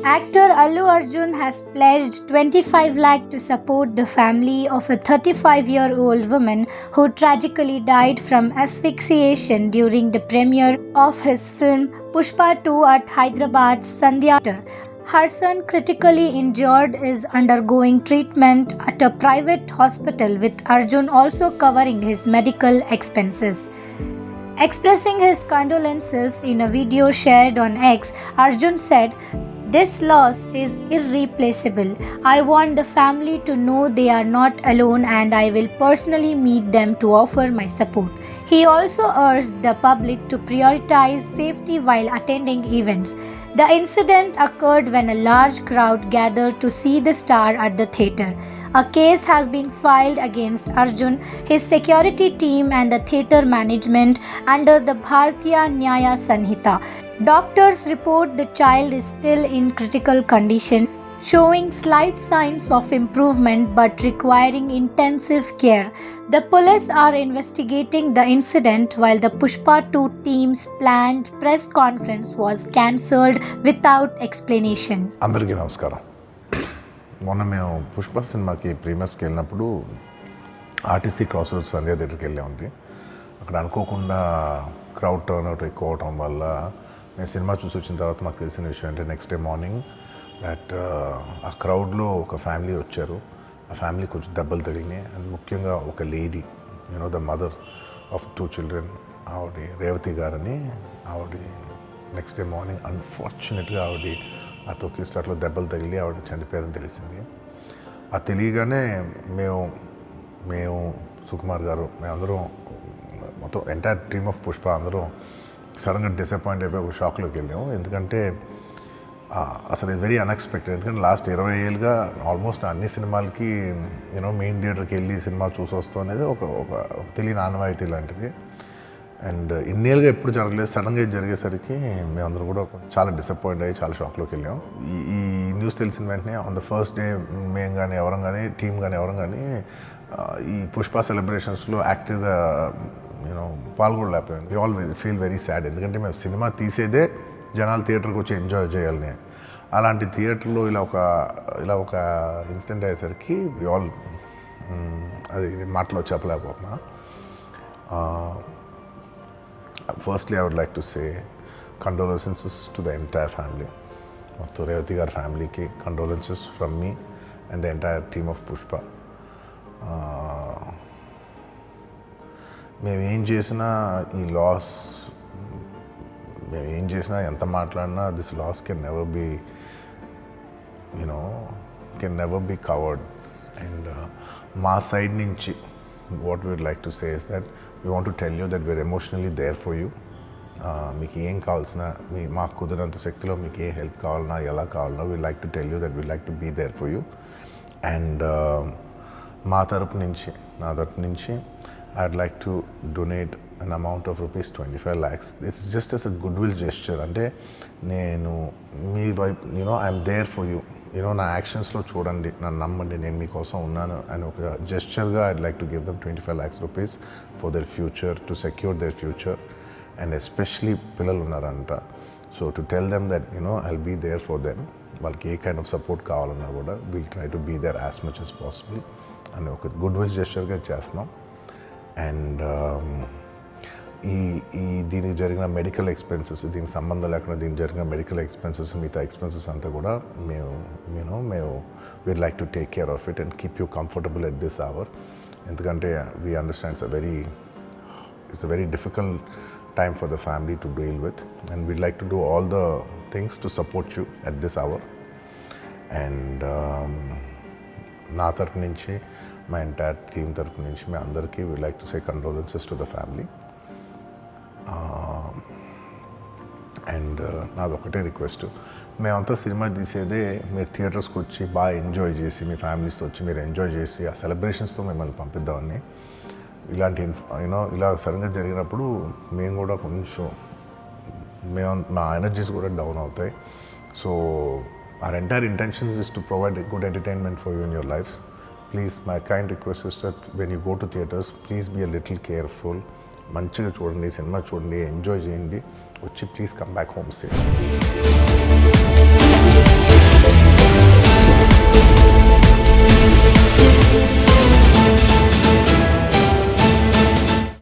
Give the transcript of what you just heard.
Actor Allu Arjun has pledged 25 lakh to support the family of a 35-year-old woman who tragically died from asphyxiation during the premiere of his film Pushpa 2 at Hyderabad's Sandhya Theatre. Her son, critically injured, is undergoing treatment at a private hospital, with Arjun also covering his medical expenses. Expressing his condolences in a video shared on X, Arjun said, "This loss is irreplaceable. I want the family to know they are not alone, and I will personally meet them to offer my support." He also urged the public to prioritize safety while attending events. The incident occurred when a large crowd gathered to see the star at the theatre. A case has been filed against Arjun, his security team, and the theatre management under the Bharatiya Nyaya Sanhita. Doctors report the child is still in critical condition, showing slight signs of improvement but requiring intensive care. The police are investigating the incident, while the Pushpa 2 team's planned press conference was cancelled without explanation. అందరికీ నమస్కారం. మొన్న మేము పుష్ప సినిమాకి ప్రీమియర్స్కి వెళ్ళినప్పుడు RTC cross roads సంధ్యా థియేటర్కి వెళ్ళామండి. అక్కడ అనుకోకుండా క్రౌడ్ టర్న్అవుట్ ఎక్కువ అవటం వల్ల నేను సినిమా చూసి వచ్చిన తర్వాత మాకు తెలిసిన విషయం అంటే నెక్స్ట్ డే మార్నింగ్ దట్ ఆ క్రౌడ్లో ఒక ఫ్యామిలీ వచ్చారు. ఆ ఫ్యామిలీ కొంచెం దెబ్బలు తగిలినాయి. అండ్ ముఖ్యంగా ఒక lady, the mother of 2 children, ఆవిడ రేవతి గారని, ఆవిడ నెక్స్ట్ డే మార్నింగ్ అన్ఫార్చునేట్గా ఆవిడ ఆ తొక్కి స్టార్ట్లో దెబ్బలు తగిలి ఆవిడ చనిపోయారని తెలిసింది. అది తెలియగానే మేము సుకుమార్ గారు, మేమందరం మొత్తం ఎంటైర్ టీమ్ ఆఫ్ పుష్ప అందరం సడన్గా డిసప్పాయింట్ అయిపోయి ఒక షాక్లోకి వెళ్ళాము. ఎందుకంటే అసలు ఇట్స్ వెరీ అన్ఎక్స్పెక్టెడ్. ఎందుకంటే లాస్ట్ 20 ఏళ్ళుగా ఆల్మోస్ట్ అన్ని సినిమాలకి మెయిన్ థియేటర్కి వెళ్ళి సినిమా చూసి వస్తాం అనేది ఒక తెలియని ఆనవాయితీ లాంటిది. అండ్ ఇన్నేళ్ళుగా ఎప్పుడు జరగలేదు. సడన్గా ఇది జరిగేసరికి మేమందరం కూడా చాలా డిసప్పాయింట్ అయ్యి చాలా షాక్లోకి వెళ్ళాం. ఈ న్యూస్ తెలిసిన వెంటనే ఆన్ ద ఫస్ట్ డే మేము కానీ ఎవరం కానీ టీం కానీ ఎవరం కానీ ఈ పుష్ప సెలబ్రేషన్స్లో యాక్టివ్గా పాల్గొనలేకపోయాం. We all feel very sad. ఎందుకంటే మేము సినిమా తీసేదే జనాలు థియేటర్కి వచ్చి ఎంజాయ్ చేయాలని. అలాంటి థియేటర్లో ఇలా ఒక ఇన్సిడెంట్ అయ్యేసరికి వి ఆల్ అది మాటలో చెప్పలేకపోతున్నా. Firstly, I would like to say condolences to the entire family. To Revati gaరి ఫ్యామిలీకి condolences from me and the entire team of Pushpa. మేము ఏం చేసినా ఈ లాస్, మేము ఏం చేసినా ఎంత మాట్లాడినా this loss can never be covered. And మా సైడ్ నుంచి what we would like to say is that we want to tell you that we're emotionally there for you. మీకు ఏం కావాల్సిన, మాకు కుదిరినంత శక్తిలో మీకు ఏ హెల్ప్ కావాలన్నా ఎలా కావాలన్నా we like to tell you that we like to be there for you. And నా తరపు నుంచి I'd like to donate an amount of rupees 25 lakhs. This is just as a goodwill gesture. అంటే నేను మీ వైపు I'm there for you, నా యాక్షన్స్లో చూడండి, నన్ను నమ్మండి, నేను మీకోసం ఉన్నాను అని ఒక జెస్చర్గా I'd like to give them 25 lakhs rupees for their future, to secure their future. And especially పిల్లలు ఉన్నారంట. So to tell them that I'll be there for them. వాళ్ళకి ఏ కైండ్ ఆఫ్ సపోర్ట్ కావాలన్నా కూడా will try to be there as much as possible అని ఒక good will జెస్చర్గా చేస్తున్నాం. And దీనికి జరిగిన మెడికల్ ఎక్స్పెన్సెస్, దీనికి సంబంధం లేకుండా దీనికి జరిగిన మెడికల్ ఎక్స్పెన్సెస్, మిగతా ఎక్స్పెన్సెస్ అంతా కూడా మేము we'd like to take care of it and keep you comfortable at this hour. ఎందుకంటే we understand it's a very difficult time for the family to deal with, and we'd like to do all the things to support you at this hour. And నా తరపు నుంచి, మా entire team తరపు నుంచి మీ అందరికీ we'd like to say condolences to the family. And నాది ఒకటే request, మేమంతా సినిమా తీసేదే మీరు థియేటర్స్కి వచ్చి బాగా ఎంజాయ్ చేసి, మీ ఫ్యామిలీస్తో వచ్చి మీరు ఎంజాయ్ చేసి ఆ సెలబ్రేషన్స్తో మిమ్మల్ని పంపిద్దామని. ఇలాంటి ఇలా సడన్గా జరిగినప్పుడు మేము కూడా కొంచెం మా ఎనర్జీస్ కూడా డౌన్ అవుతాయి. So our entire intentions is to provide good entertainment for you in your lives. Please, my kind request is that when you go to theatres, please be a little careful. మంచిగా చూడండి, cinema చూడండి, enjoy చేయండి, వచ్చి please come back home safe.